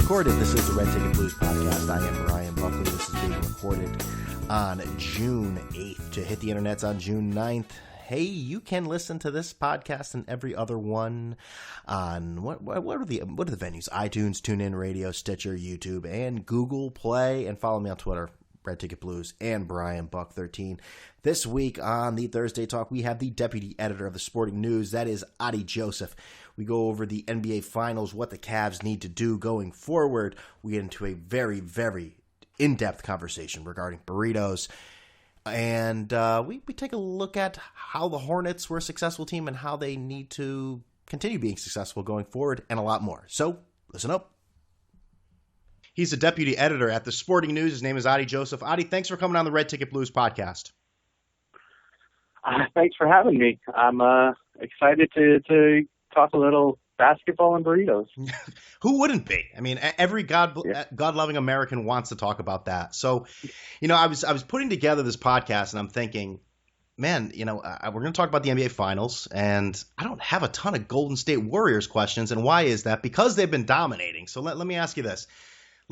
recorded. This is the Red Ticket Blues podcast. I am Brian Buckley. This is being recorded on June 8th. To hit the internets on June 9th, hey, you can listen to this podcast and every other one on what are the venues? iTunes, TuneIn Radio, Stitcher, YouTube, and Google Play. And follow me on Twitter, Red Ticket Blues, and Brian Buck 13. This week on the Thursday Talk, we have the deputy editor of the Sporting News. That is Adi Joseph. We go over the NBA Finals, what the Cavs need to do going forward. We get into a very, very in-depth conversation regarding burritos. And we take a look at how the Hornets were a successful team and how they need to continue being successful going forward, and a lot more. So, listen up. He's a deputy editor at the Sporting News. His name is Adi Joseph. Adi, thanks for coming on the Red Ticket Blues podcast. Thanks for having me. I'm excited to talk a little basketball and burritos. Who wouldn't be? I mean, every God-loving American wants to talk about that. So, I was putting together this podcast and I'm thinking, man, we're going to talk about the NBA Finals, and I don't have a ton of Golden State Warriors questions. And why is that? Because they've been dominating. So let me ask you this.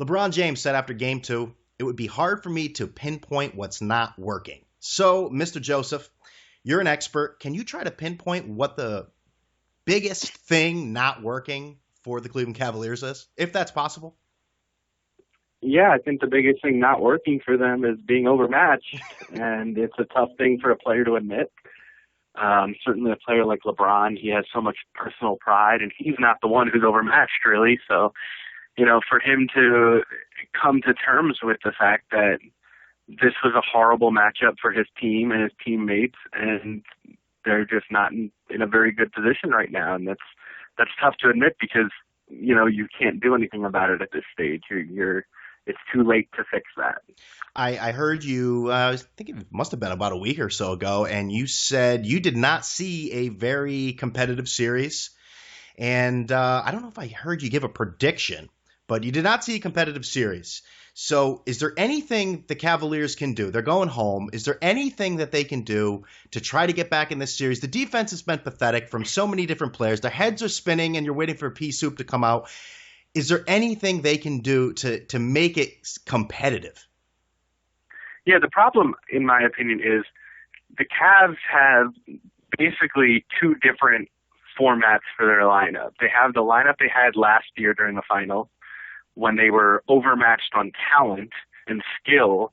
LeBron James said after Game 2, it would be hard for me to pinpoint what's not working. So, Mr. Joseph, you're an expert. Can you try to pinpoint what the biggest thing not working for the Cleveland Cavaliers is, if that's possible? Yeah, I think the biggest thing not working for them is being overmatched, and it's a tough thing for a player to admit. Certainly a player like LeBron, he has so much personal pride, and he's not the one who's overmatched, really. So, for him to come to terms with the fact that this was a horrible matchup for his team and his teammates, and they're just not in a very good position right now. And that's tough to admit because, you can't do anything about it at this stage. It's too late to fix that. I heard you, I think it must have been about a week or so ago, and you said you did not see a very competitive series. And I don't know if I heard you give a prediction, but you did not see a competitive series. So is there anything the Cavaliers can do? They're going home. Is there anything that they can do to try to get back in this series? The defense has been pathetic from so many different players. Their heads are spinning and you're waiting for pea soup to come out. Is there anything they can do to make it competitive? Yeah, the problem, in my opinion, is the Cavs have basically two different formats for their lineup. They have the lineup they had last year during the final, when they were overmatched on talent and skill,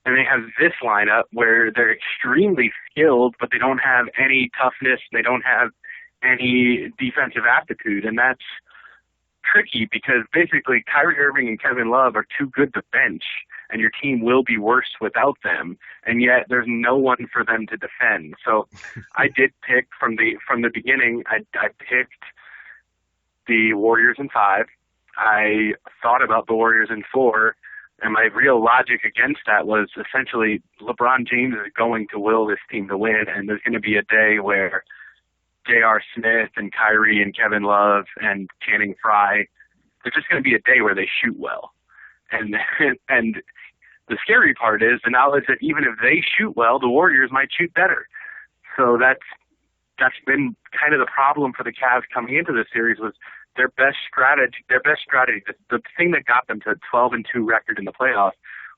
and they have this lineup where they're extremely skilled, but they don't have any toughness, they don't have any defensive aptitude, and that's tricky because basically Kyrie Irving and Kevin Love are too good to bench, and your team will be worse without them, and yet there's no one for them to defend. So I did pick from the beginning, I picked the Warriors in 5. I thought about the Warriors in 4, and my real logic against that was essentially LeBron James is going to will this team to win, and there's going to be a day where J.R. Smith and Kyrie and Kevin Love and Channing Frye, there's just going to be a day where they shoot well. And the scary part is the knowledge that even if they shoot well, the Warriors might shoot better. So that's been kind of the problem for the Cavs coming into this series was their best strategy, the thing that got them to a 12-2 record in the playoffs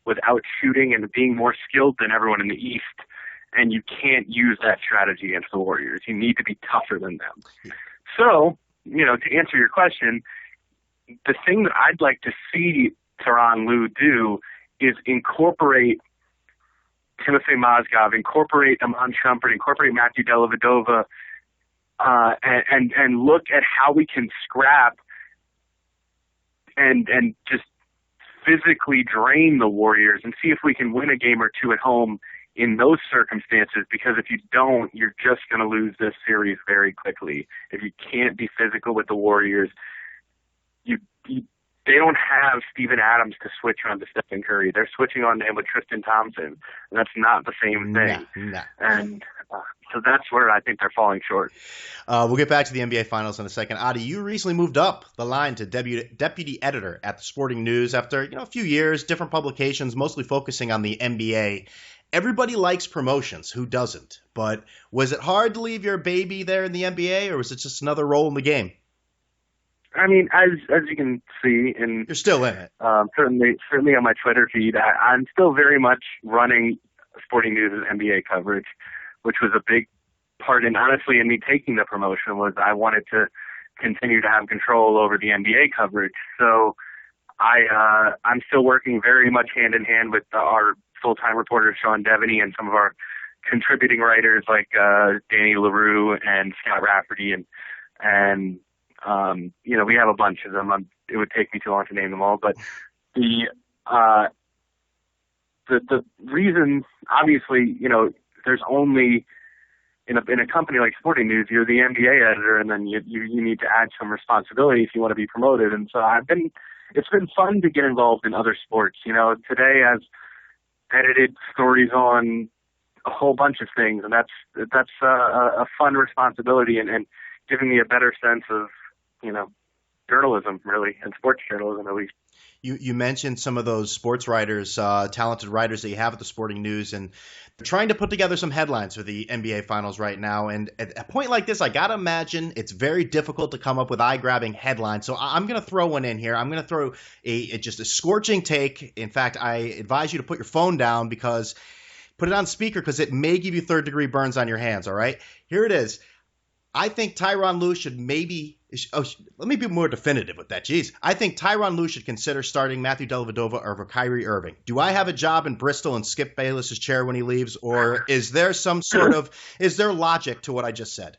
was out shooting and being more skilled than everyone in the East. And you can't use that strategy against the Warriors. You need to be tougher than them. So, to answer your question, the thing that I'd like to see Tyronn Lue do is incorporate Timofey Mozgov, incorporate Iman Shumpert, incorporate Matthew Dellavedova, and look at how we can scrap and just physically drain the Warriors and see if we can win a game or two at home in those circumstances, because if you don't, you're just going to lose this series very quickly. If you can't be physical with the Warriors, they don't have Steven Adams to switch on to Stephen Curry. They're switching on to him with Tristan Thompson, and that's not the same thing. No. And so that's where I think they're falling short. We'll get back to the NBA Finals in a second. Adi, you recently moved up the line to deputy editor at the Sporting News after a few years, different publications, mostly focusing on the NBA. Everybody likes promotions. Who doesn't? But was it hard to leave your baby there in the NBA, or was it just another role in the game? I mean, as you can see, You're still in it. Certainly on my Twitter feed, I'm still very much running Sporting News' NBA coverage, which was a big part, and honestly, in me taking the promotion was I wanted to continue to have control over the NBA coverage. So I'm still working very much hand in hand with our full-time reporter Sean Devaney and some of our contributing writers like Danny LaRue and Scott Rafferty, and we have a bunch of them. It would take me too long to name them all, but the reason, obviously, there's only in a company like Sporting News, you're the NBA editor, and then you need to add some responsibility if you want to be promoted. And so it's been fun to get involved in other sports. Today I've edited stories on a whole bunch of things, and that's a fun responsibility and giving me a better sense of journalism, really, and sports journalism at least. You mentioned some of those sports writers, talented writers that you have at the Sporting News, and they're trying to put together some headlines for the NBA Finals right now. And at a point like this, I got to imagine it's very difficult to come up with eye-grabbing headlines. So I'm going to throw one in here. I'm going to throw just a scorching take. In fact, I advise you to put your phone down put it on speaker because it may give you third-degree burns on your hands, all right? Here it is. I think Tyronn Lue should let me be more definitive with that. Jeez. I think Tyronn Lue should consider starting Matthew Dellavedova over Kyrie Irving. Do I have a job in Bristol and Skip Bayless's chair when he leaves, or is there is there logic to what I just said?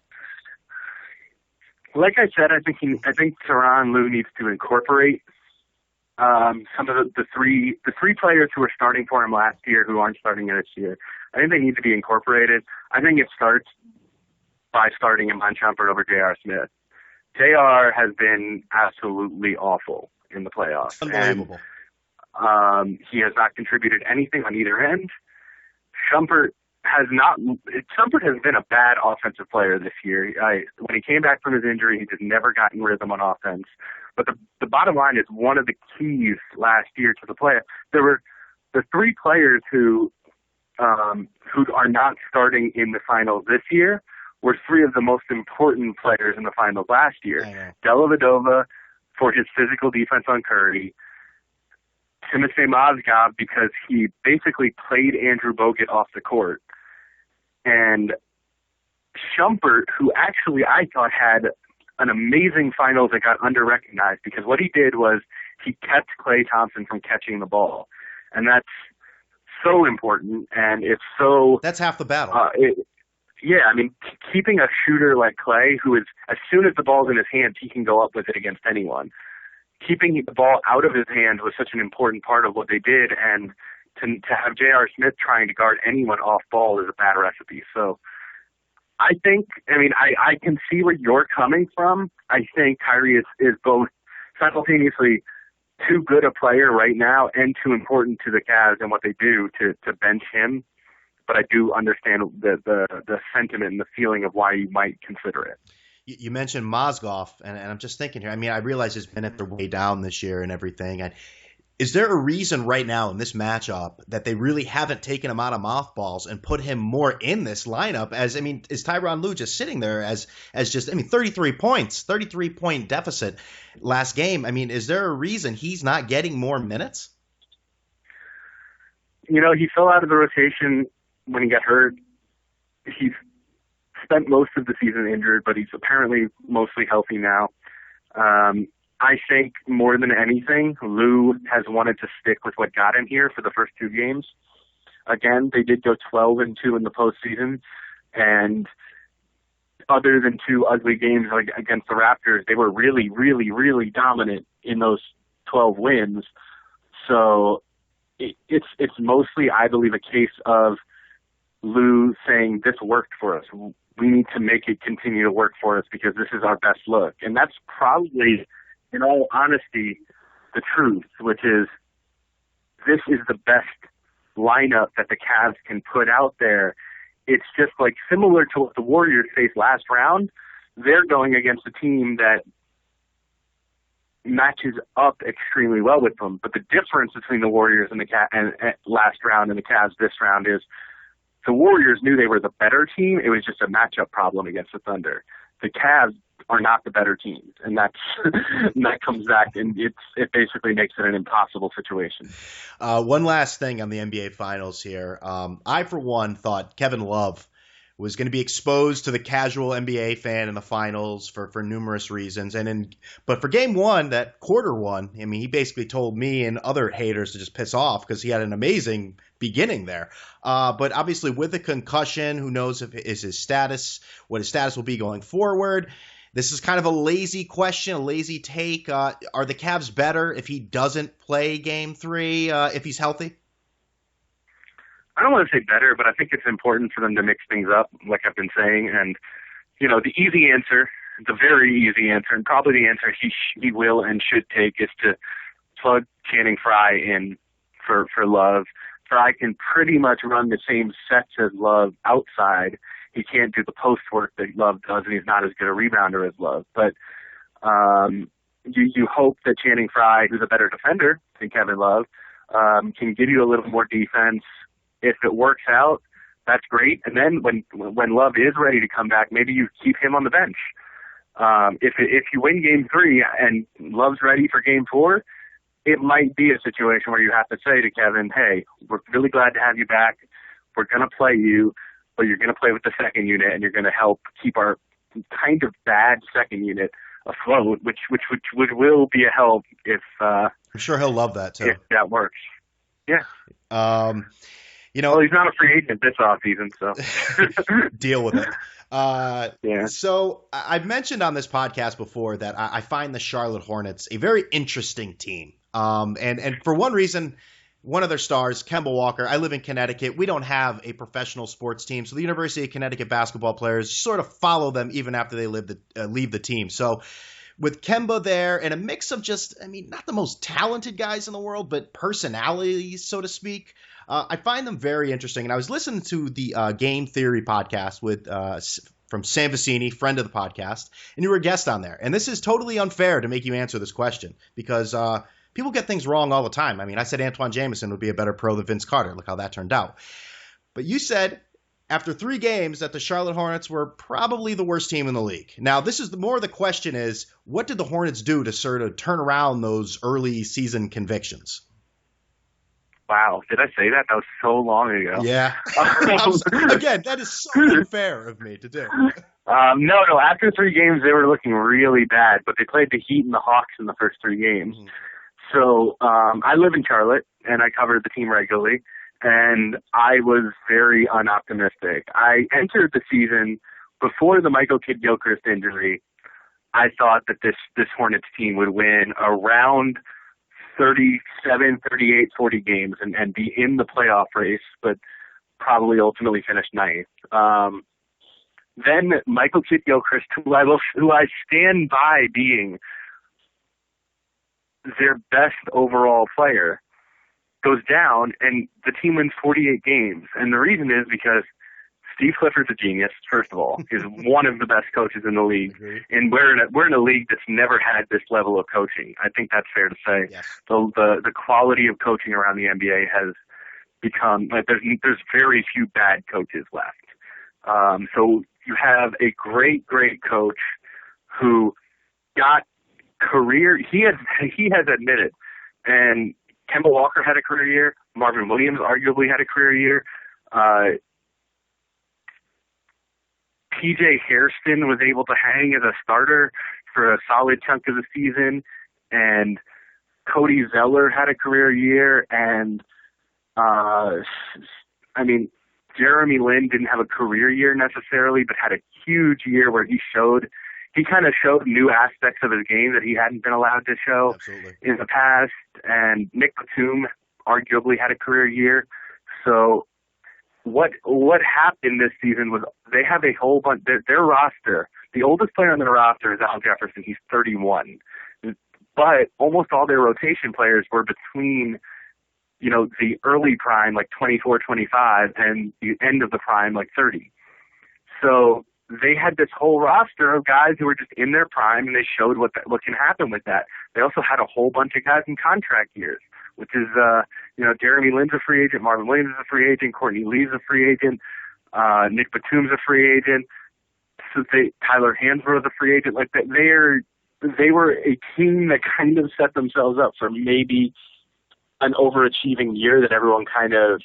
Like I said, I think Tyronn Lue needs to incorporate some of the three players who were starting for him last year who aren't starting this year. I think they need to be incorporated. I think it starts by starting Iman Shumpert over J.R. Smith. J.R. has been absolutely awful in the playoffs. Unbelievable. And, he has not contributed anything on either end. Shumpert has been a bad offensive player this year. When he came back from his injury, he just never got in rhythm on offense. But the bottom line is one of the keys last year to the playoffs. There were the three players who are not starting in the finals this year were three of the most important players in the finals last year. Dellavedova for his physical defense on Curry, Timofey Mozgov because he basically played Andrew Bogut off the court, and Shumpert, who actually I thought had an amazing finals that got under-recognized because what he did was he kept Klay Thompson from catching the ball, and that's so important, and it's so... That's half the battle. Yeah, I mean, keeping a shooter like Klay, who is, as soon as the ball's in his hands, he can go up with it against anyone. Keeping the ball out of his hand was such an important part of what they did, and to have J.R. Smith trying to guard anyone off ball is a bad recipe. So I can see where you're coming from. I think Kyrie is both simultaneously too good a player right now and too important to the Cavs and what they do to bench him. But I do understand the sentiment and the feeling of why you might consider it. You mentioned Mozgov, and I'm just thinking here. I mean, I realize his minutes are way down this year and everything. Is there a reason right now in this matchup that they really haven't taken him out of mothballs and put him more in this lineup? Is Tyronn Lue just sitting there as 33 points, 33-point deficit last game? I mean, is there a reason he's not getting more minutes? He fell out of the rotation when he got hurt. He's spent most of the season injured, but he's apparently mostly healthy now. I think more than anything, Lue has wanted to stick with what got him here for the first two games. Again, they did go 12-2 in the postseason, and other than two ugly games like against the Raptors, they were really, really, really dominant in those 12 wins. So it's mostly, I believe, a case of Lue saying this worked for us. We need to make it continue to work for us because this is our best look. And that's probably, in all honesty, the truth, which is this is the best lineup that the Cavs can put out there. It's just like similar to what the Warriors faced last round. They're going against a team that matches up extremely well with them. But the difference between the Warriors and the last round and the Cavs this round is the Warriors knew they were the better team. It was just a matchup problem against the Thunder. The Cavs are not the better teams, and that's and that comes back, and it basically makes it an impossible situation. One last thing on the NBA Finals here. I, for one, thought Kevin Love was going to be exposed to the casual NBA fan in the finals for numerous reasons. But for game one, that quarter one, I mean, he basically told me and other haters to just piss off because he had an amazing beginning there. But obviously with the concussion, who knows what his status will be going forward. This is kind of a lazy question, a lazy take. Are the Cavs better if he doesn't play game three, if he's healthy? I don't want to say better, but I think it's important for them to mix things up, like I've been saying. And, the easy answer, the very easy answer, and probably the answer he will and should take is to plug Channing Frye in for Love. Frye can pretty much run the same sets as Love outside. He can't do the post work that Love does, and he's not as good a rebounder as Love. But you hope that Channing Frye, who's a better defender than Kevin Love, can give you a little more defense. If it works out, that's great. And then when Love is ready to come back, maybe you keep him on the bench. If you win game three and Love's ready for game four, it might be a situation where you have to say to Kevin, hey, we're really glad to have you back. We're going to play you, but you're going to play with the second unit, and you're going to help keep our kind of bad second unit afloat, which will be a help if I'm sure he'll love that too. If that works. Yeah. Well, he's not a free agent this offseason, so deal with it. Yeah. So I've mentioned on this podcast before that I find the Charlotte Hornets a very interesting team. And for one reason, one of their stars, Kemba Walker. I live in Connecticut. We don't have a professional sports team, so the University of Connecticut basketball players sort of follow them even after they leave the team. So with Kemba there and a mix of not the most talented guys in the world, but personalities, so to speak, I find them very interesting. And I was listening to the Game Theory podcast from Sam Vecini, friend of the podcast, and you were a guest on there. And this is totally unfair to make you answer this question because people get things wrong all the time. I mean, I said Antoine Jameson would be a better pro than Vince Carter. Look how that turned out. But you said after 3 games that the Charlotte Hornets were probably the worst team in the league. Now, this is more the question is, what did the Hornets do to sort of turn around those early season convictions? Wow, did I say that? That was so long ago. Yeah. Again, that is so unfair of me to do. No. After 3 games, they were looking really bad, but they played the Heat and the Hawks in the first 3 games. Mm-hmm. So I live in Charlotte, and I covered the team regularly, and I was very unoptimistic. I entered the season before the Michael Kidd-Gilchrist injury. I thought that this Hornets team would win around 37, 38, 40 games and be in the playoff race, but probably ultimately finish 9th. Then Michael Kidd-Gilchrist, who I stand by being their best overall player, goes down and the team wins 48 games. And the reason is because Steve Clifford's a genius, first of all. He's one of the best coaches in the league. And we're in a league that's never had this level of coaching. I think that's fair to say. Yes. The quality of coaching around the NBA has become there's very few bad coaches left. So you have a great coach who got career. He has admitted, and Kemba Walker had a career year. Marvin Williams arguably had a career year. P.J. Hairston was able to hang as a starter for a solid chunk of the season, and Cody Zeller had a career year, and Jeremy Lin didn't have a career year necessarily, but had a huge year where he kind of showed new aspects of his game that he hadn't been allowed to show in the past, and Nick Batum arguably had a career year. So what happened this season was they have a whole bunch. Their roster, the oldest player on their roster is Al Jefferson. He's 31, but almost all their rotation players were between, the early prime, like 24, 25, and the end of the prime, like 30. So they had this whole roster of guys who were just in their prime, and they showed what can happen with that. They also had a whole bunch of guys in contract years, which is, Jeremy Lin's a free agent, Marvin Williams is a free agent, Courtney Lee's a free agent, Nick Batum's a free agent. Tyler Hansbrough was a free agent. Like that, they were a team that kind of set themselves up for maybe an overachieving year that everyone I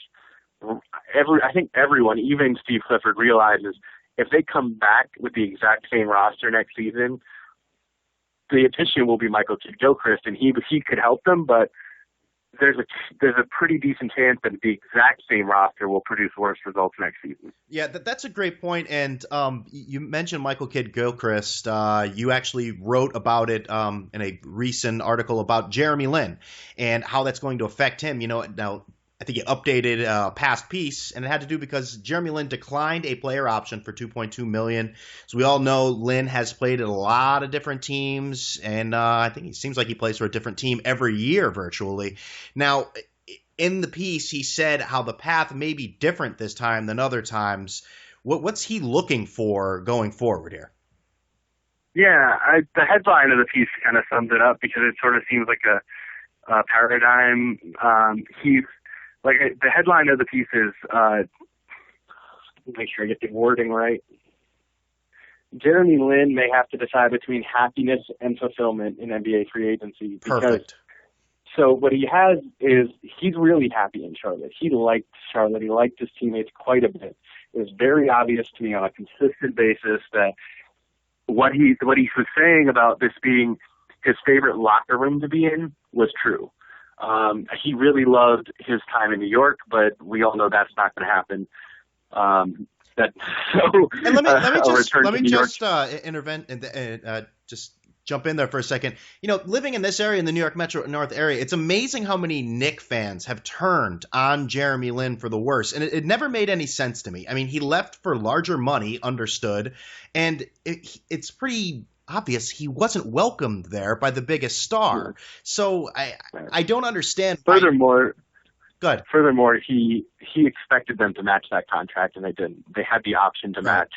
think everyone, even Steve Clifford, realizes if they come back with the exact same roster next season, the addition will be Michael Kidd-Gilchrist, and he could help them, but there's a pretty decent chance that the exact same roster will produce worse results next season. Yeah, that's a great point. And you mentioned Michael Kidd-Gilchrist. You actually wrote about it in a recent article about Jeremy Lin and how that's going to affect him. Now I think you updated a past piece, and it had to do because Jeremy Lin declined a player option for $2.2 million. So we all know Lin has played at a lot of different teams, and I think it seems like he plays for a different team every year virtually. Now, in the piece, he said how the path may be different this time than other times. What's he looking for going forward here? Yeah, the headline of the piece kind of sums it up because it sort of seems like a paradigm. The headline of the piece is, make sure I get the wording right. Jeremy Lin may have to decide between happiness and fulfillment in NBA free agency. Perfect. So what he has is he's really happy in Charlotte. He liked Charlotte. He liked his teammates quite a bit. It was very obvious to me on a consistent basis that what he was saying about this being his favorite locker room to be in was true. He really loved his time in New York, but we all know that's not going to happen. And let me just intervene and just jump in there for a second. Living in this area, in the New York Metro North area, it's amazing how many Knicks fans have turned on Jeremy Lin for the worse. And it never made any sense to me. I mean, he left for larger money, understood. And it's pretty obvious he wasn't welcomed there by the biggest star. So I don't understand. Furthermore, Good. he expected them to match that contract, and they didn't. They had the option to match.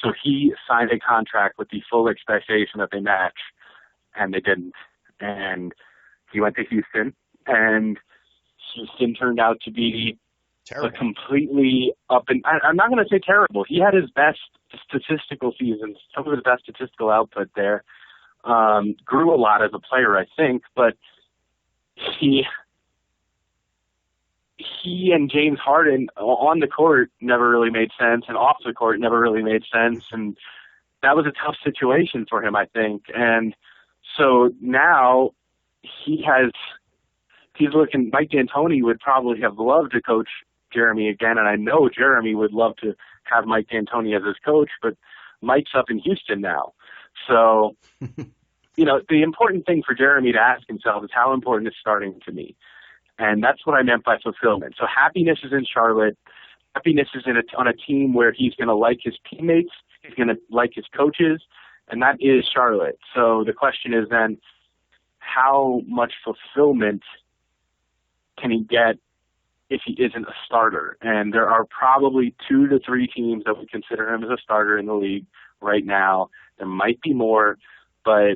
So he signed a contract with the full expectation that they match, and they didn't. And he went to Houston, and Houston turned out to be terrible. A completely I'm not going to say terrible. He had his best statistical seasons, some of his best statistical output there. Grew a lot as a player, I think, but he and James Harden on the court never really made sense, and off the court never really made sense, and that was a tough situation for him, I think. And so now he's looking. Mike D'Antoni would probably have loved to coach Jeremy again, and I know Jeremy would love to have Mike D'Antoni as his coach, but Mike's up in Houston now. So, the important thing for Jeremy to ask himself is how important is starting to me. And that's what I meant by fulfillment. So happiness is in Charlotte. Happiness is on a team where he's going to like his teammates. He's going to like his coaches. And that is Charlotte. So the question is then, how much fulfillment can he get if he isn't a starter? And there are probably 2 to 3 teams that would consider him as a starter in the league right now. There might be more, but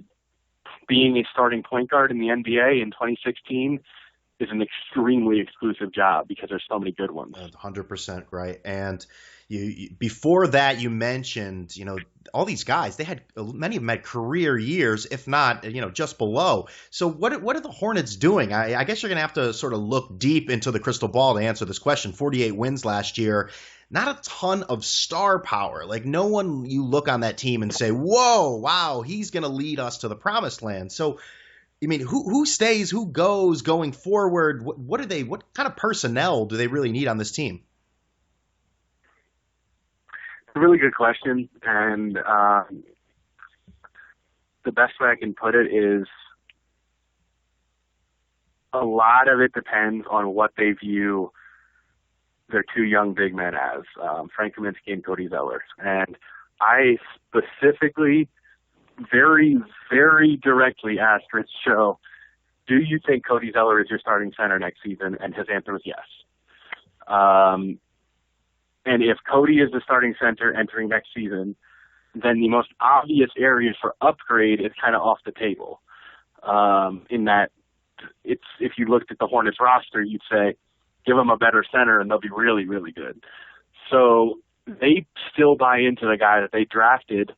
being a starting point guard in the NBA in 2016 is an extremely exclusive job because there's so many good ones. 100% right. And you before that, you mentioned, all these guys, many of them had career years, if not, just below. So what are the Hornets doing? I guess you're going to have to sort of look deep into the crystal ball to answer this question. 48 wins last year, not a ton of star power. Like no one you look on that team and say, whoa, wow, he's going to lead us to the promised land. So, I mean, who stays, who goes going forward? What kind of personnel do they really need on this team? It's a really good question, and the best way I can put it is a lot of it depends on what they view their 2 young big men as, Frank Kaminsky and Cody Zeller. And I specifically very, very directly asked Rich Cho, do you think Cody Zeller is your starting center next season? And his answer was yes. And if Cody is the starting center entering next season, then the most obvious areas for upgrade is kind of off the table. In that, if you looked at the Hornets roster, you'd say, give them a better center and they'll be really, really good. So they still buy into the guy that they drafted.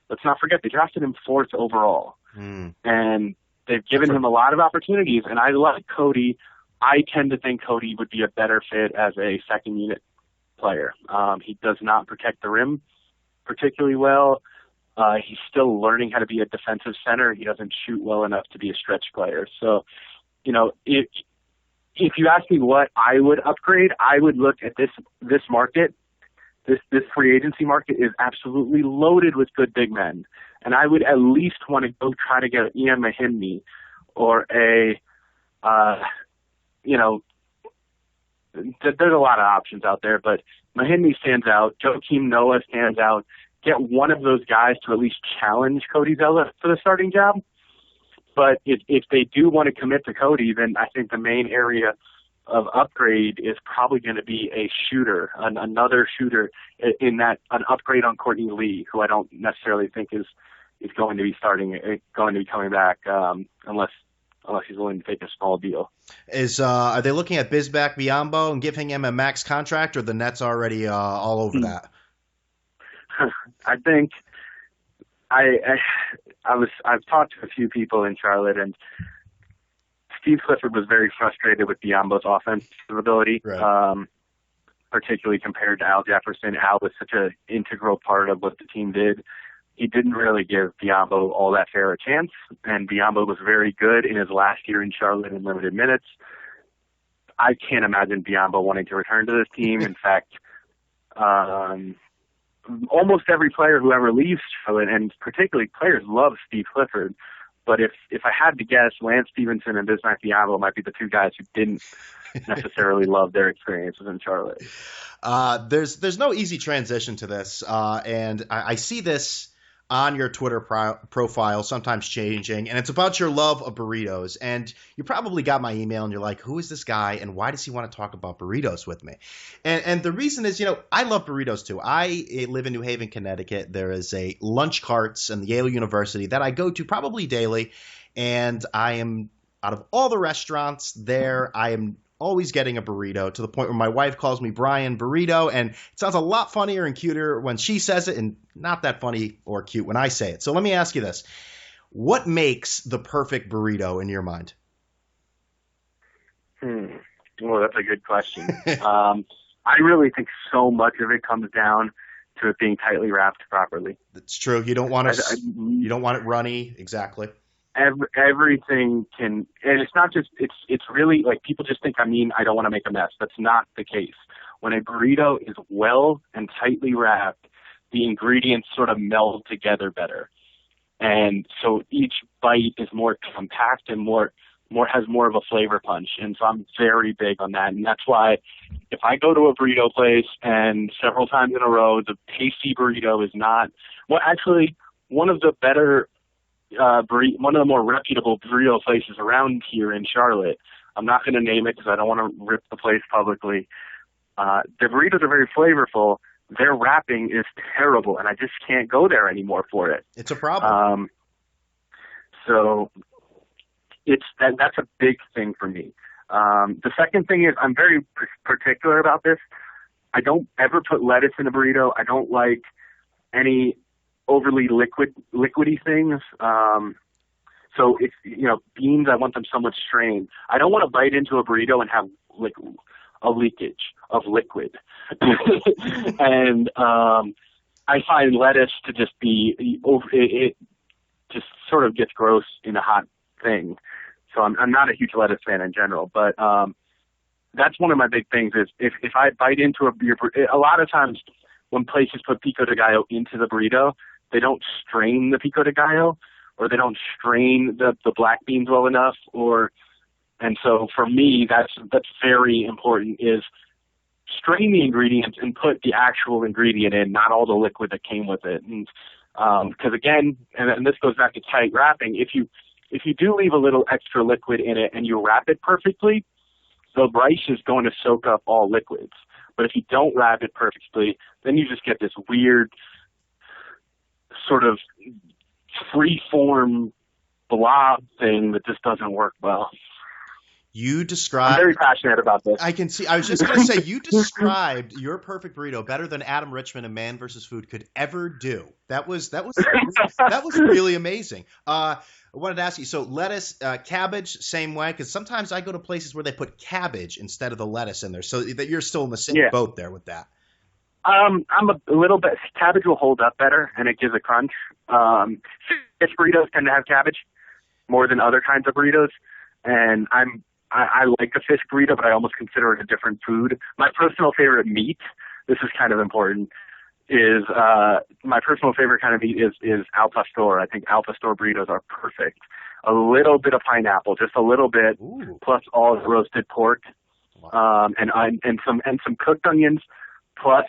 Let's not forget, they drafted him 4th overall. And they've given him a lot of opportunities. And I like Cody. I tend to think Cody would be a better fit as a second unit player. He does not protect the rim particularly well. He's still learning how to be a defensive center. He doesn't shoot well enough to be a stretch player. So, if you ask me what I would upgrade, I would look at this market. This free agency market is absolutely loaded with good big men. And I would at least want to go try to get Ian Mahinmi or there's a lot of options out there, but Mahinmi stands out. Joakim Noah stands out. Get one of those guys to at least challenge Cody Zeller for the starting job. But if they do want to commit to Cody, then I think the main area of upgrade is probably going to be a shooter, another shooter an upgrade on Courtney Lee, who I don't necessarily think is going to be coming back unless he's willing to take a small deal. Are they looking at Bismack Biyombo and giving him a max contract, or the Nets already all over that? I think I've talked to a few people in Charlotte, and Steve Clifford was very frustrated with Biyombo's offensive ability, right. Particularly compared to Al Jefferson. Al was such an integral part of what the team did. He didn't really give Biyombo all that fair a chance, and Biyombo was very good in his last year in Charlotte in limited minutes. I can't imagine Biyombo wanting to return to this team. In fact, almost every player who ever leaves Charlotte, and particularly players, love Steve Clifford. But if I had to guess, Lance Stevenson and Bismack Biyombo might be the two guys who didn't necessarily love their experiences in Charlotte. There's no easy transition to this, and I see this on your Twitter profile, sometimes changing, and it's about your love of burritos. And you probably got my email, and you're like, who is this guy, and why does he want to talk about burritos with me? And the reason is, I love burritos too. I live in New Haven, Connecticut. There is a lunch carts in Yale University that I go to probably daily, and I am, out of all the restaurants there, I am always getting a burrito, to the point where my wife calls me Brian Burrito, and it sounds a lot funnier and cuter when she says it, and not that funny or cute when I say it. So let me ask you this. What makes the perfect burrito in your mind? Well, that's a good question. I really think so much of it comes down to it being tightly wrapped properly. That's true. You don't want it runny. Exactly. Everything can, and it's not just, it's really like people just think, I don't want to make a mess. That's not the case. When a burrito is well and tightly wrapped, the ingredients sort of meld together better. And so each bite is more compact and has more of a flavor punch. And so I'm very big on that. And that's why if I go to a burrito place and several times in a row, the tasty burrito is not, well, actually one of the better one of the more reputable burrito places around here in Charlotte. I'm not going to name it because I don't want to rip the place publicly. The burritos are very flavorful. Their wrapping is terrible, and I just can't go there anymore for it. It's a problem. So that's a big thing for me. The second thing is I'm very particular about this. I don't ever put lettuce in a burrito. I don't like any overly liquidy things. So if beans, I want them somewhat strained. I don't want to bite into a burrito and have like a leakage of liquid. And I find lettuce to just be it just sort of gets gross in a hot thing. So I'm not a huge lettuce fan in general, but that's one of my big things is if I bite into a lot of times when places put pico de gallo into the burrito, they don't strain the pico de gallo, or they don't strain the black beans well enough, and so for me that's very important, is strain the ingredients and put the actual ingredient in, not all the liquid that came with it. And because again, and this goes back to tight wrapping, if you do leave a little extra liquid in it and you wrap it perfectly, the rice is going to soak up all liquids. But if you don't wrap it perfectly, then you just get this weird sort of free-form blob thing that just doesn't work well. You I'm described. very passionate about this. I can see. I was just going to say, you described your perfect burrito better than Adam Richman and Man vs. Food could ever do. That was really amazing. I wanted to ask you. So lettuce, cabbage, same way, because sometimes I go to places where they put cabbage instead of the lettuce in there. So that you're still in the same boat there with that. I'm a little bit. Cabbage will hold up better, and it gives a crunch. Fish burritos tend to have cabbage more than other kinds of burritos, and I like the fish burrito, but I almost consider it a different food. My personal favorite meat, this is kind of important, is my personal favorite kind of meat is al pastor. I think al pastor burritos are perfect. A little bit of pineapple, just a little bit, plus all the roasted pork, and some cooked onions, plus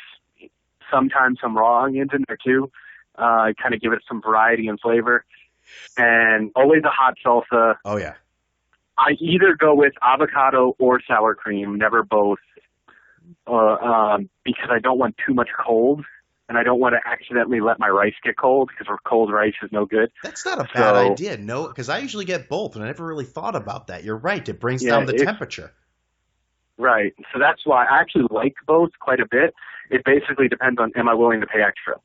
sometimes some raw onions in there too. Kind of give it some variety and flavor, and always a hot salsa. Oh yeah. I either go with avocado or sour cream, never both, because I don't want too much cold, and I don't want to accidentally let my rice get cold, because cold rice is no good. That's not a bad idea, no, because I usually get both, and I never really thought about that. You're right. It brings down the temperature. Right. So that's why I actually like both quite a bit. It basically depends on, am I willing to pay extra?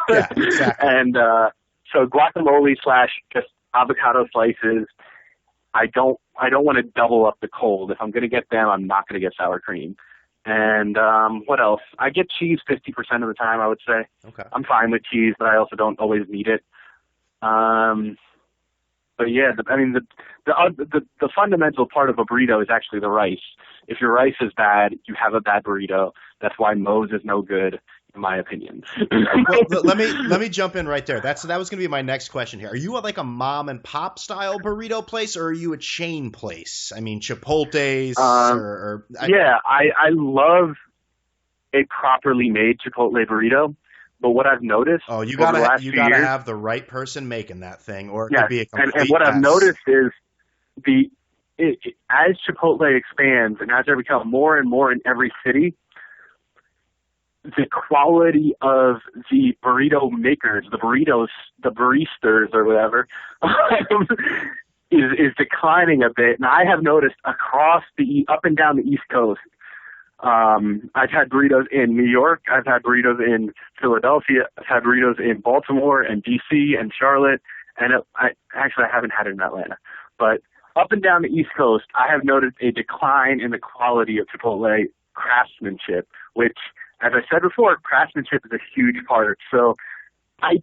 Yeah, exactly. And so guacamole / just avocado slices, I don't want to double up the cold. If I'm going to get them, I'm not going to get sour cream. And what else? I get cheese 50% of the time, I would say. Okay. I'm fine with cheese, but I also don't always need it. But yeah, the fundamental part of a burrito is actually the rice. If your rice is bad, you have a bad burrito. That's why Moe's is no good, in my opinion. Well, let me jump in right there. That was going to be my next question here. Are you like a mom and pop style burrito place, or are you a chain place? I mean, Chipotle's Yeah, I love a properly made Chipotle burrito. But what I've noticed, you gotta have the right person making that thing, or it could be a complete and what mess. I've noticed is as Chipotle expands and as there become more and more in every city, the quality of the burrito makers, the baristas or whatever, is declining a bit. And I have noticed across up and down the East Coast. I've had burritos in New York. I've had burritos in Philadelphia. I've had burritos in Baltimore and DC and Charlotte. And I haven't had it in Atlanta. But up and down the East Coast, I have noticed a decline in the quality of Chipotle craftsmanship, which, as I said before, craftsmanship is a huge part. So I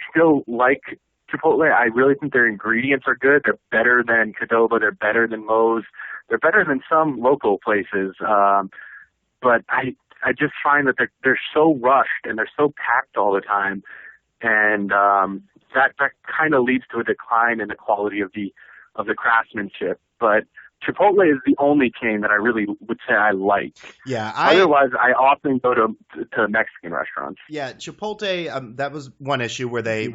still like Chipotle. I really think their ingredients are good. They're better than Qdoba. They're better than Moe's. They're better than some local places. But I just find that they're so rushed and they're so packed all the time, and that kind of leads to a decline in the quality of the craftsmanship. But Chipotle is the only chain that I really would say I like. Yeah. Otherwise, I often go to Mexican restaurants. Yeah, Chipotle. That was one issue where they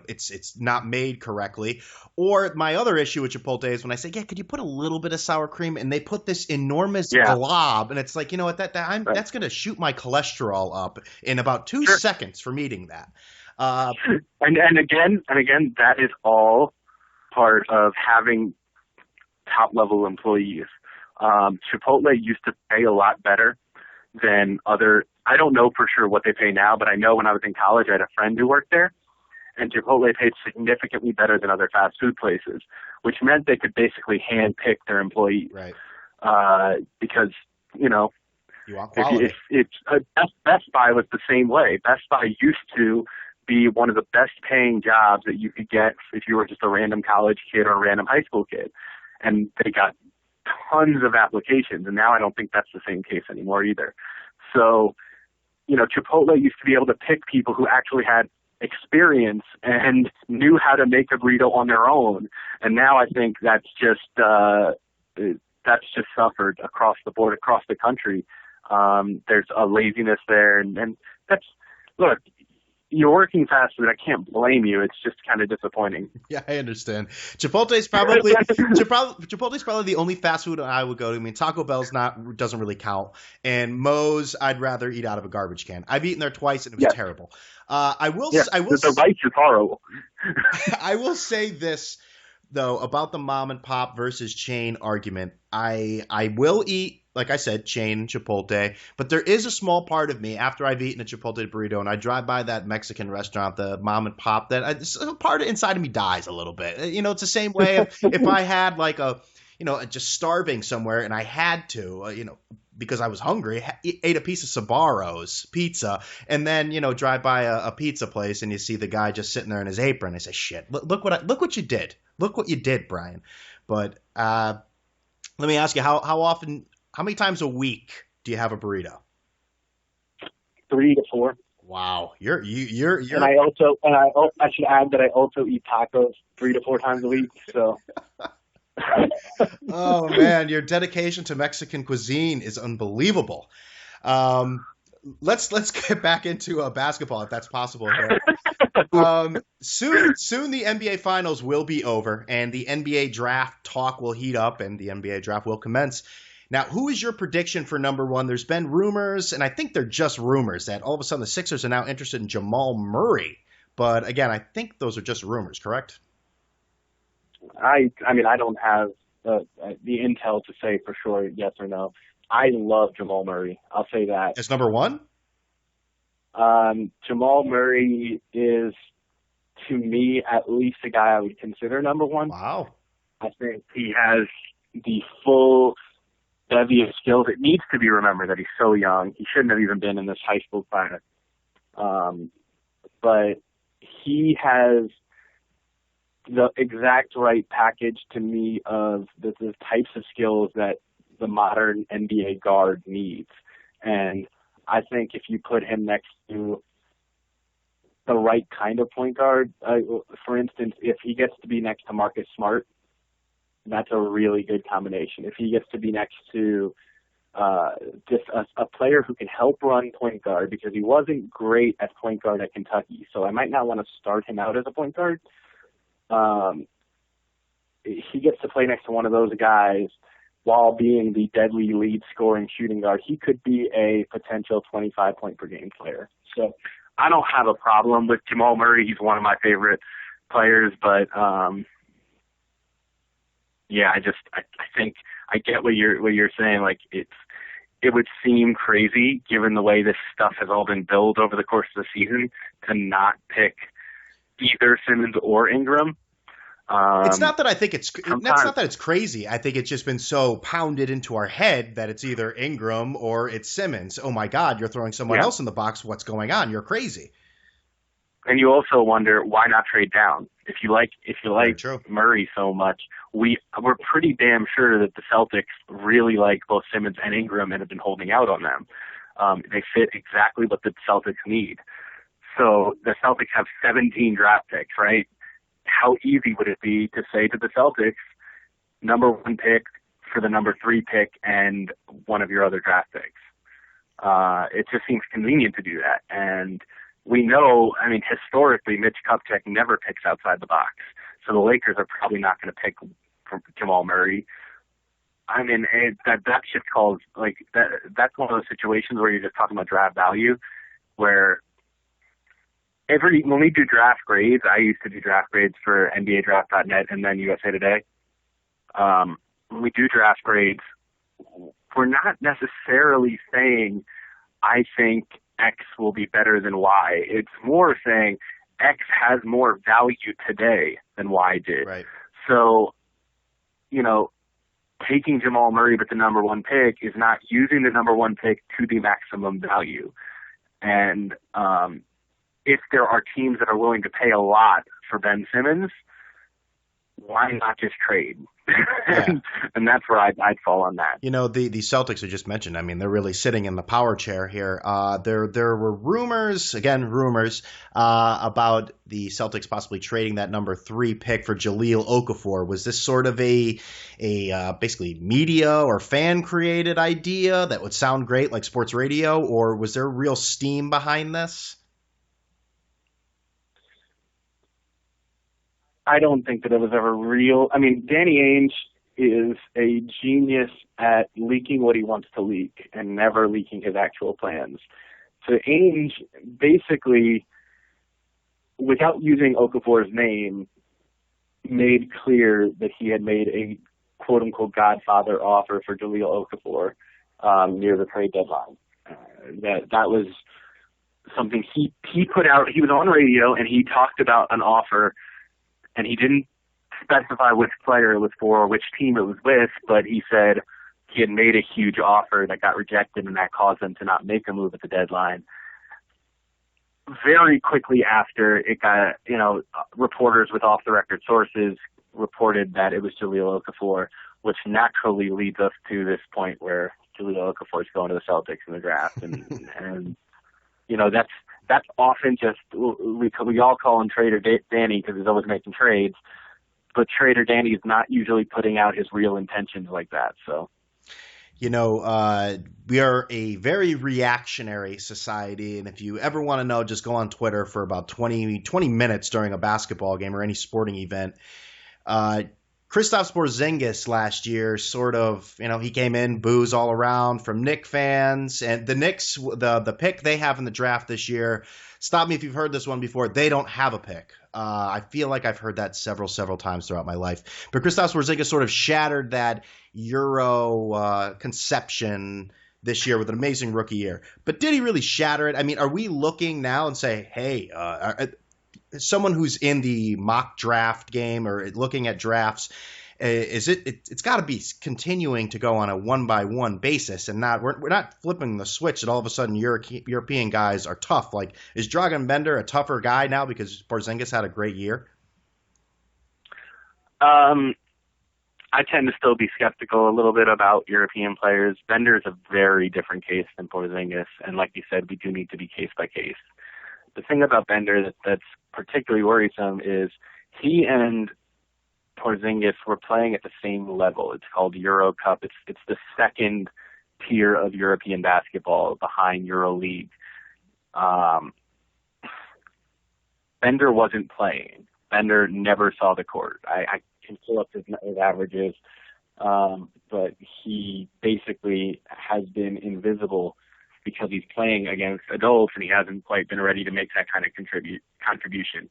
it's not made correctly. Or my other issue with Chipotle is when I say, could you put a little bit of sour cream, and they put this enormous glob, and it's like, you know what, that's going to shoot my cholesterol up in about 2 seconds from eating that. And again, that is all part of having top-level employees. Chipotle used to pay a lot better than other. I don't know for sure what they pay now, but I know when I was in college, I had a friend who worked there, and Chipotle paid significantly better than other fast food places, which meant they could basically hand-pick their employees. Right. Because, you know, you want quality. Best Buy was the same way. Best Buy used to be one of the best-paying jobs that you could get if you were just a random college kid or a random high school kid. And they got tons of applications, and now I don't think that's the same case anymore either. So, you know, Chipotle used to be able to pick people who actually had experience and knew how to make a burrito on their own. And now I think that's just suffered across the board, across the country. There's a laziness there, and that's, look, you're working fast food. I can't blame you. It's just kind of disappointing. Yeah, I understand. Chipotle's probably the only fast food I would go to. I mean, Taco Bell's doesn't really count, and Moe's I'd rather eat out of a garbage can. I've eaten there twice, and it was terrible. The rice is horrible. I will say this: though, about the mom and pop versus chain argument. I will eat, like I said, chain Chipotle, but there is a small part of me after I've eaten a Chipotle burrito and I drive by that Mexican restaurant, the mom and pop, a part of inside of me dies a little bit. You know, it's the same way if I had like just starving somewhere and I had to, because I was hungry, ate a piece of Sbarro's pizza, and then drive by a pizza place and you see the guy just sitting there in his apron. I say, "Shit! Look what you did! Look what you did, Brian." But let me ask you, how many times a week do you have a burrito? 3 to 4. Wow, you're. And I should add that I also eat tacos 3 to 4 times a week. So. Oh man, your dedication to Mexican cuisine is unbelievable. Let's get back into basketball if that's possible. Soon the NBA Finals will be over, and the NBA draft talk will heat up, and the NBA draft will commence. Now, who is your prediction for number one? There's been rumors, and I think they're just rumors, that all of a sudden the Sixers are now interested in Jamal Murray. But again, I think those are just rumors, correct? I mean, I don't have the intel to say for sure yes or no. I love Jamal Murray. I'll say that. It's number one? Jamal Murray is, to me, at least a guy I would consider number one. Wow. I think he has the full bevy of skills. It needs to be remembered that he's so young. He shouldn't have even been in this high school class. But he has the exact right package to me of the types of skills that the modern NBA guard needs. And I think if you put him next to the right kind of point guard, for instance, if he gets to be next to Marcus Smart, that's a really good combination. If he gets to be next to just a player who can help run point guard, because he wasn't great at point guard at Kentucky, so I might not want to start him out as a point guard. He gets to play next to one of those guys while being the deadly lead scoring shooting guard. He could be a potential 25-point per game player. So I don't have a problem with Jamal Murray. He's one of my favorite players, but yeah, I think I get what you're saying. Like it would seem crazy given the way this stuff has all been built over the course of the season to not pick either Simmons or Ingram. It's not that I think it's not that it's crazy. I think it's just been so pounded into our head that it's either Ingram or it's Simmons. Oh my God, you're throwing someone else in the box. What's going on? You're crazy. And you also wonder why not trade down? If you like Murray so much, we're pretty damn sure that the Celtics really like both Simmons and Ingram and have been holding out on them. They fit exactly what the Celtics need. So the Celtics have 17 draft picks, right? How easy would it be to say to the Celtics, number one pick for the number 3 pick and one of your other draft picks? It just seems convenient to do that. And we know, I mean, historically, Mitch Kupchak never picks outside the box. So the Lakers are probably not going to pick Jamal Murray. I mean, that's just called, like, that's one of those situations where you're just talking about draft value, where when we do draft grades, I used to do draft grades for NBADraft.net and then USA Today. When we do draft grades, we're not necessarily saying, I think X will be better than Y. It's more saying X has more value today than Y did. Right. So, taking Jamal Murray with the number 1 pick is not using the number 1 pick to the maximum value. And if there are teams that are willing to pay a lot for Ben Simmons, why not just trade? Yeah. And that's where I'd fall on that. The Celtics are just mentioned. I mean, they're really sitting in the power chair here. There were rumors about the Celtics possibly trading that number 3 pick for Jahlil Okafor. Was this sort of a basically media or fan created idea that would sound great like sports radio, or was there real steam behind this? I don't think that it was ever real. I mean, Danny Ainge is a genius at leaking what he wants to leak and never leaking his actual plans. So Ainge basically, without using Okafor's name, made clear that he had made a quote-unquote Godfather offer for Jahlil Okafor near the trade deadline. That was something he put out. He was on radio and he talked about an offer, and he didn't specify which player it was for or which team it was with, but he said he had made a huge offer that got rejected and that caused them to not make a move at the deadline. Very quickly after it got, reporters with off-the-record sources reported that it was Jahlil Okafor, which naturally leads us to this point where Jahlil Okafor is going to the Celtics in the draft. And that's often just, we all call him Trader Danny because he's always making trades, but Trader Danny is not usually putting out his real intentions like that, so. We are a very reactionary society, and if you ever want to know, just go on Twitter for about 20 minutes during a basketball game or any sporting event. Kristaps Porzingis last year sort of, he came in, boos all around from Knicks fans, and the Knicks, the pick they have in the draft this year, stop me if you've heard this one before, they don't have a pick. I feel like I've heard that several times throughout my life. But Kristaps Porzingis sort of shattered that Euro conception this year with an amazing rookie year. But did he really shatter it? I mean, are we looking now and say, hey, someone who's in the mock draft game or looking at drafts, it's got to be continuing to go on a one-by-one basis, and we're not flipping the switch that all of a sudden European guys are tough. Like, is Dragan Bender a tougher guy now because Porzingis had a great year? I tend to still be skeptical a little bit about European players. Bender is a very different case than Porzingis, and like you said, we do need to be case by case. The thing about Bender that's particularly worrisome is he and Porzingis were playing at the same level. It's called Euro Cup. It's the second tier of European basketball behind EuroLeague. Bender wasn't playing. Bender never saw the court. I can pull up his averages, but he basically has been invisible because he's playing against adults and he hasn't quite been ready to make that kind of contribution.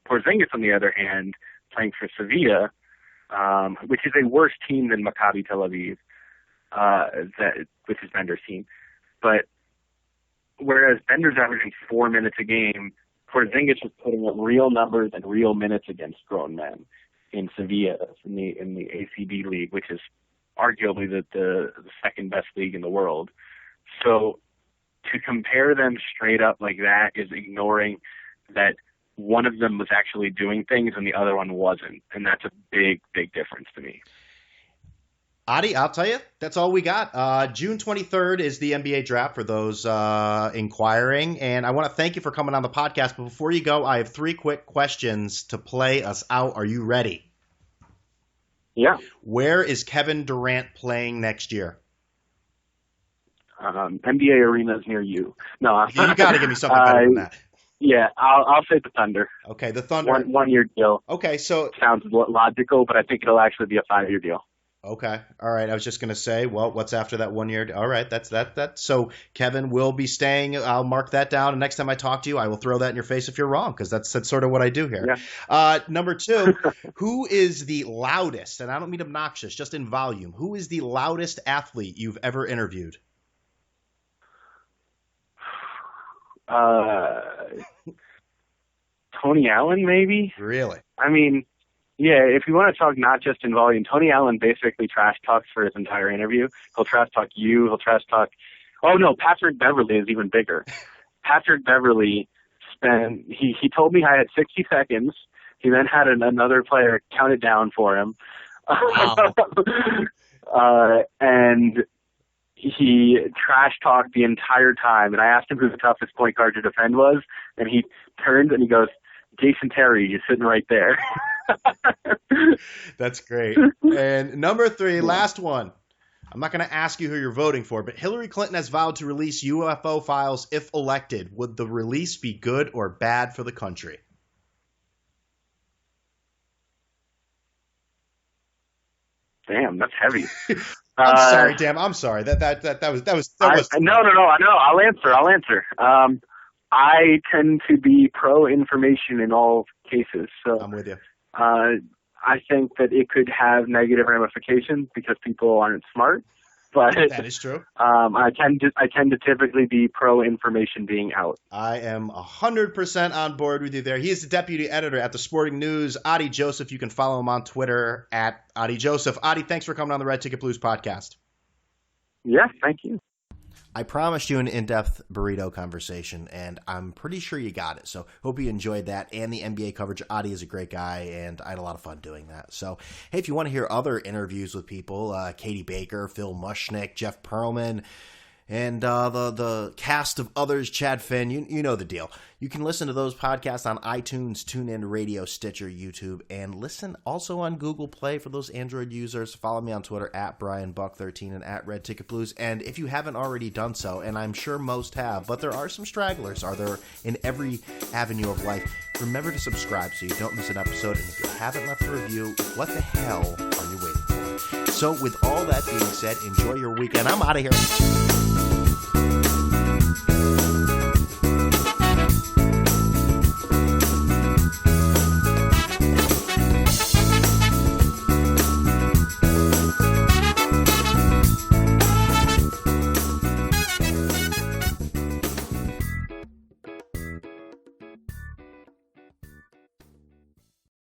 Porzingis, on the other hand, playing for Sevilla, which is a worse team than Maccabi Tel Aviv, which is Bender's team. But whereas Bender's averaging 4 minutes a game, Porzingis was putting up real numbers and real minutes against grown men in Sevilla, in the ACB league, which is arguably the second best league in the world. So to compare them straight up like that is ignoring that one of them was actually doing things and the other one wasn't. And that's a big, big difference to me. Adi, I'll tell you, that's all we got. June 23rd is the NBA draft for those inquiring. And I want to thank you for coming on the podcast. But before you go, I have 3 quick questions to play us out. Are you ready? Yeah. Where is Kevin Durant playing next year? NBA arenas near you. No, you got to give me something better than that. Yeah, I'll say the Thunder. Okay, the Thunder. One-year deal. Okay, so sounds logical, but I think it'll actually be a 5-year deal. Okay, all right. I was just going to say, well, what's after that 1 year? All right, that's that. So Kevin will be staying. I'll mark that down. And next time I talk to you, I will throw that in your face if you're wrong, because that's sort of what I do here. Yeah. Number 2, who is the loudest? And I don't mean obnoxious, just in volume. Who is the loudest athlete you've ever interviewed? Tony Allen, maybe? Really? I mean, yeah, if you want to talk not just in volume, Tony Allen basically trash talks for his entire interview. He'll trash talk you, he'll trash talk... Oh, no, Patrick Beverley is even bigger. Patrick Beverley he told me I had 60 seconds. He then had another player count it down for him. Wow. And he trash talked the entire time, and I asked him who the toughest point guard to defend was, and he turned and he goes, Jason Terry, you're sitting right there. That's great. And number 3, last one. I'm not going to ask you who you're voting for, but Hillary Clinton has vowed to release UFO files if elected. Would the release be good or bad for the country? Damn, that's heavy. I'm sorry, damn. I'm sorry. That was. No. I know. I'll answer. I tend to be pro information in all cases, so I'm with you. I I think that it could have negative ramifications because people aren't smart. But that is true. I tend to typically be pro information being out. I am 100% on board with you there. He is the deputy editor at the Sporting News. Adi Joseph, you can follow him on Twitter at Adi Joseph. Adi, thanks for coming on the Red Ticket Blues podcast. Yeah, thank you. I promised you an in-depth burrito conversation, and I'm pretty sure you got it. So hope you enjoyed that and the NBA coverage. Adi is a great guy, and I had a lot of fun doing that. So, hey, if you want to hear other interviews with people, Katie Baker, Phil Mushnick, Jeff Perlman, and the cast of others, Chad Finn, you know the deal. You can listen to those podcasts on iTunes, TuneIn Radio, Stitcher, YouTube, and listen also on Google Play for those Android users. Follow me on Twitter at BrianBuck13 and at Red Ticket Blues. And if you haven't already done so, and I'm sure most have, but there are some stragglers, are there in every avenue of life, remember to subscribe so you don't miss an episode. And if you haven't left a review, what the hell are you waiting for? So with all that being said, enjoy your weekend. I'm out of here.